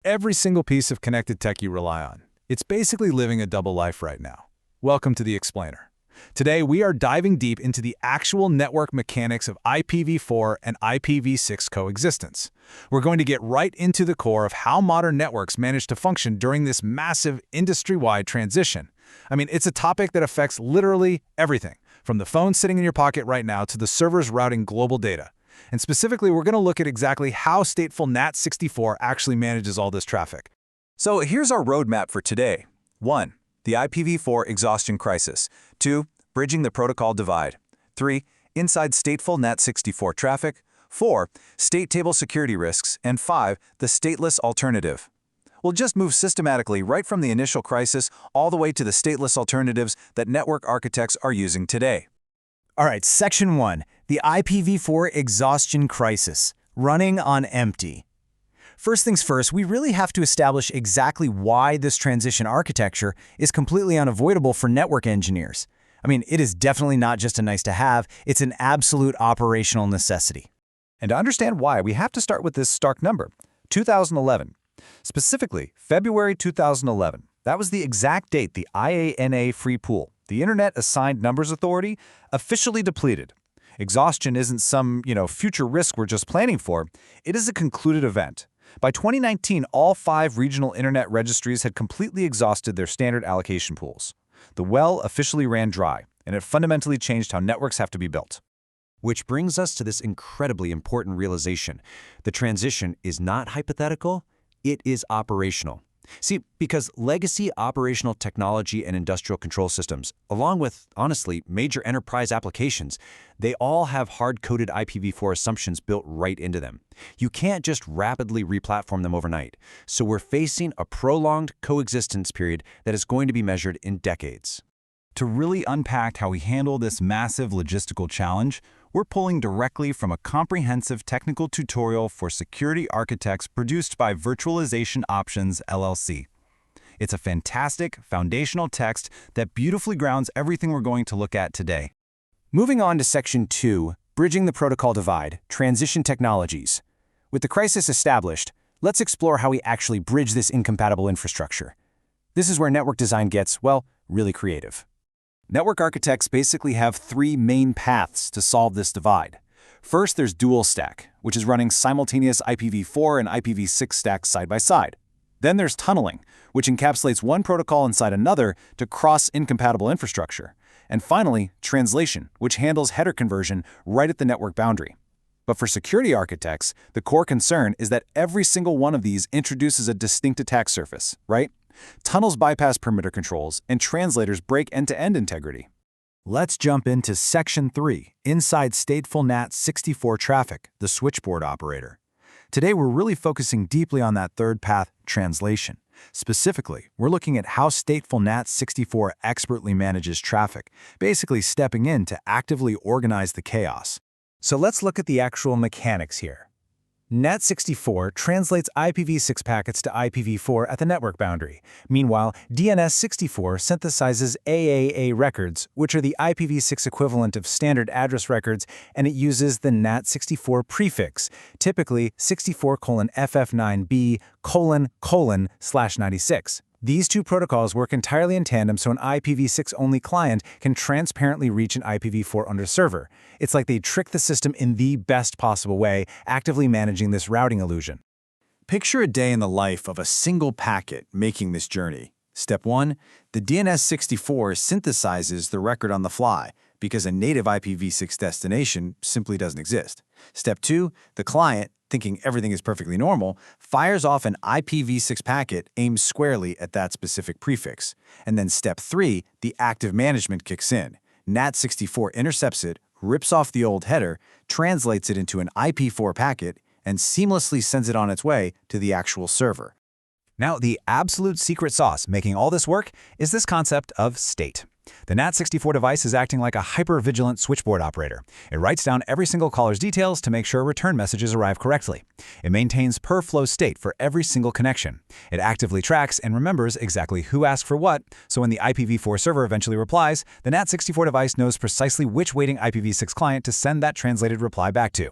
Every single piece of connected tech you rely on. It's basically living a double life right now. Welcome to The Explainer. Today, we are diving deep into the actual network mechanics of IPv4 and IPv6 coexistence. We're going to get right into the core of how modern networks manage to function during this massive industry-wide transition. I mean, it's a topic that affects literally everything, from the phone sitting in your pocket right now to the servers routing global data. And specifically, we're going to look at exactly how stateful NAT64 actually manages all this traffic. So here's our roadmap for today. 1. The IPv4 exhaustion crisis. 2. Bridging the protocol divide. 3. Inside stateful NAT64 traffic. 4. State table security risks. And 5. The stateless alternative. We'll just move systematically right from the initial crisis all the way to the stateless alternatives that network architects are using today. All right, Section 1, the IPv4 exhaustion crisis, running on empty. First things first, we really have to establish exactly why this transition architecture is completely unavoidable for network engineers. I mean, it is definitely not just a nice-to-have, it's an absolute operational necessity. And to understand why, we have to start with this stark number, 2011. Specifically, February 2011. That was the exact date the IANA free pool, the Internet Assigned Numbers Authority, officially depleted. Exhaustion isn't some, future risk we're just planning for. It is a concluded event. By 2019, all 5 regional Internet registries had completely exhausted their standard allocation pools. The well officially ran dry, and it fundamentally changed how networks have to be built. Which brings us to this incredibly important realization. The transition is not hypothetical, it is operational. See, because legacy operational technology and industrial control systems, along with, honestly, major enterprise applications, they all have hard-coded IPv4 assumptions built right into them. You can't just rapidly replatform them overnight. So we're facing a prolonged coexistence period that is going to be measured in decades. To really unpack how we handle this massive logistical challenge, we're pulling directly from a comprehensive technical tutorial for security architects produced by Virtualization Options LLC. It's a fantastic, foundational text that beautifully grounds everything we're going to look at today. Moving on to Section 2, Bridging the Protocol Divide, Transition Technologies. With the crisis established, let's explore how we actually bridge this incompatible infrastructure. This is where network design gets, well, really creative. Network architects basically have 3 main paths to solve this divide. First, there's dual stack, which is running simultaneous IPv4 and IPv6 stacks side by side. Then there's tunneling, which encapsulates one protocol inside another to cross incompatible infrastructure. And finally, translation, which handles header conversion right at the network boundary. But for security architects, the core concern is that every single one of these introduces a distinct attack surface, right? Tunnels bypass perimeter controls, and translators break end-to-end integrity. Let's jump into Section 3, Inside Stateful NAT64 Traffic, the switchboard operator. Today, we're really focusing deeply on that third path, translation. Specifically, we're looking at how stateful NAT64 expertly manages traffic, basically stepping in to actively organize the chaos. So let's look at the actual mechanics here. NAT64 translates IPv6 packets to IPv4 at the network boundary. Meanwhile, DNS64 synthesizes AAA records, which are the IPv6 equivalent of standard address records, and it uses the NAT64 prefix, typically 64:FF9B::/96. These two protocols work entirely in tandem so an IPv6-only client can transparently reach an IPv4 server. It's like they trick the system in the best possible way, actively managing this routing illusion. Picture a day in the life of a single packet making this journey. Step 1, the DNS64 synthesizes the record on the fly because a native IPv6 destination simply doesn't exist. Step 2, the client, thinking everything is perfectly normal, fires off an IPv6 packet aimed squarely at that specific prefix. And then Step 3, the active management kicks in. NAT64 intercepts it, rips off the old header, translates it into an IP4 packet, and seamlessly sends it on its way to the actual server. Now, the absolute secret sauce making all this work is this concept of state. The NAT64 device is acting like a hyper-vigilant switchboard operator. It writes down every single caller's details to make sure return messages arrive correctly. It maintains per-flow state for every single connection. It actively tracks and remembers exactly who asked for what, so when the IPv4 server eventually replies, the NAT64 device knows precisely which waiting IPv6 client to send that translated reply back to.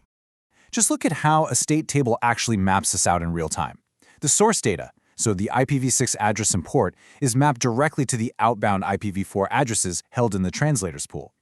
Just look at how a state table actually maps this out in real time. The source data, so the IPv6 address and port, is mapped directly to the outbound IPv4 addresses held in the translator's pool.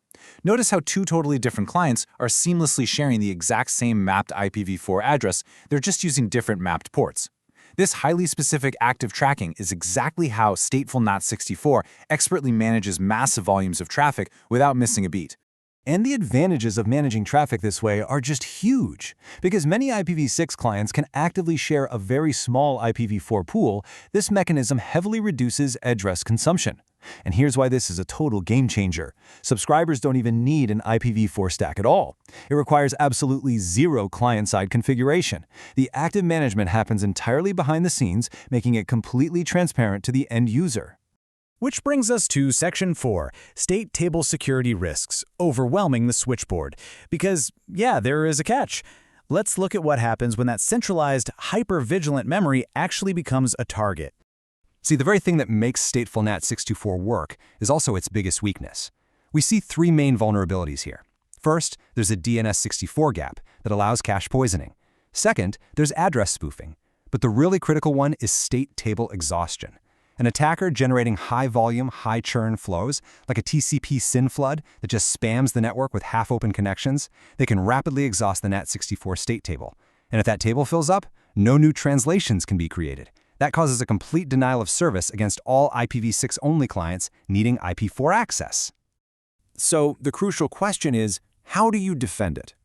Notice how two totally different clients are seamlessly sharing the exact same mapped IPv4 address, they're just using different mapped ports. This highly specific active tracking is exactly how stateful NAT64 expertly manages massive volumes of traffic without missing a beat. And the advantages of managing traffic this way are just huge. Because many IPv6 clients can actively share a very small IPv4 pool, this mechanism heavily reduces address consumption. And here's why this is a total game changer. Subscribers don't even need an IPv4 stack at all. It requires absolutely zero client-side configuration. The active management happens entirely behind the scenes, making it completely transparent to the end user. Which brings us to Section 4, State Table Security Risks, Overwhelming the Switchboard. Because, yeah, there is a catch. Let's look at what happens when that centralized, hyper-vigilant memory actually becomes a target. See, the very thing that makes stateful NAT64 work is also its biggest weakness. We see three main vulnerabilities here. First, there's a DNS64 gap that allows cache poisoning. Second, there's address spoofing. But the really critical one is state table exhaustion. An attacker generating high-volume, high-churn flows, like a TCP SYN flood that just spams the network with half-open connections, they can rapidly exhaust the NAT64 state table. And if that table fills up, no new translations can be created. That causes a complete denial of service against all IPv6-only clients needing IP4 access. So the crucial question is, how do you defend it?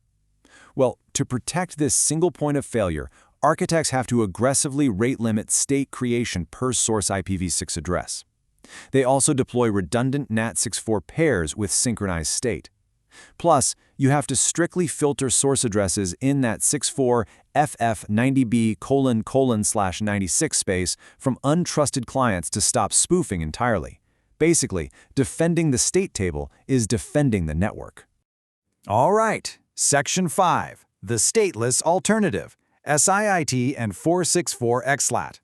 Well, to protect this single point of failure, architects have to aggressively rate-limit state creation per source IPv6 address. They also deploy redundant NAT64 pairs with synchronized state. Plus, you have to strictly filter source addresses in that 64 FF90B::/96 space from untrusted clients to stop spoofing entirely. Basically, defending the state table is defending the network. All right, Section 5, the Stateless Alternative, SIIT and 464XLAT.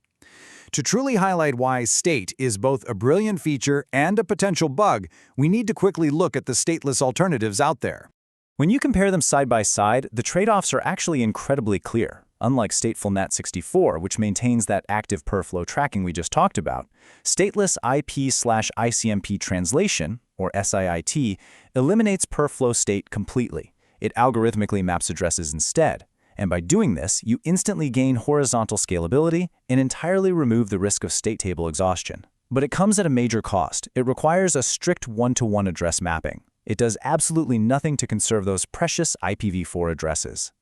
To truly highlight why state is both a brilliant feature and a potential bug, we need to quickly look at the stateless alternatives out there. When you compare them side by side, the trade-offs are actually incredibly clear. Unlike stateful NAT64, which maintains that active per-flow tracking we just talked about, stateless IP/ICMP translation, or SIIT, eliminates per-flow state completely. It algorithmically maps addresses instead. And by doing this, you instantly gain horizontal scalability and entirely remove the risk of state table exhaustion. But it comes at a major cost. It requires a strict one-to-one address mapping. It does absolutely nothing to conserve those precious IPv4 addresses.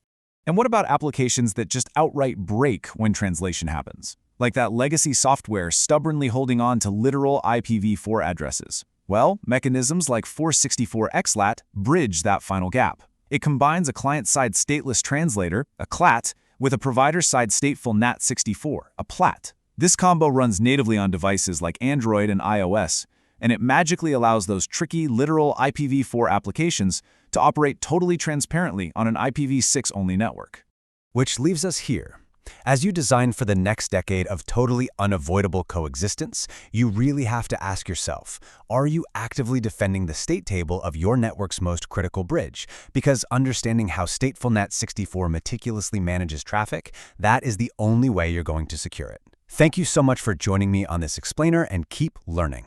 And what about applications that just outright break when translation happens? Like that legacy software stubbornly holding on to literal IPv4 addresses. Well, mechanisms like 464XLAT bridge that final gap. It combines a client-side stateless translator, a CLAT, with a provider-side stateful NAT64, a PLAT. This combo runs natively on devices like Android and iOS, and it magically allows those tricky, literal IPv4 applications to operate totally transparently on an IPv6-only network. Which leaves us here. As you design for the next decade of totally unavoidable coexistence, you really have to ask yourself, are you actively defending the state table of your network's most critical bridge? Because understanding how stateful NAT64 meticulously manages traffic, that is the only way you're going to secure it. Thank you so much for joining me on this explainer, and keep learning.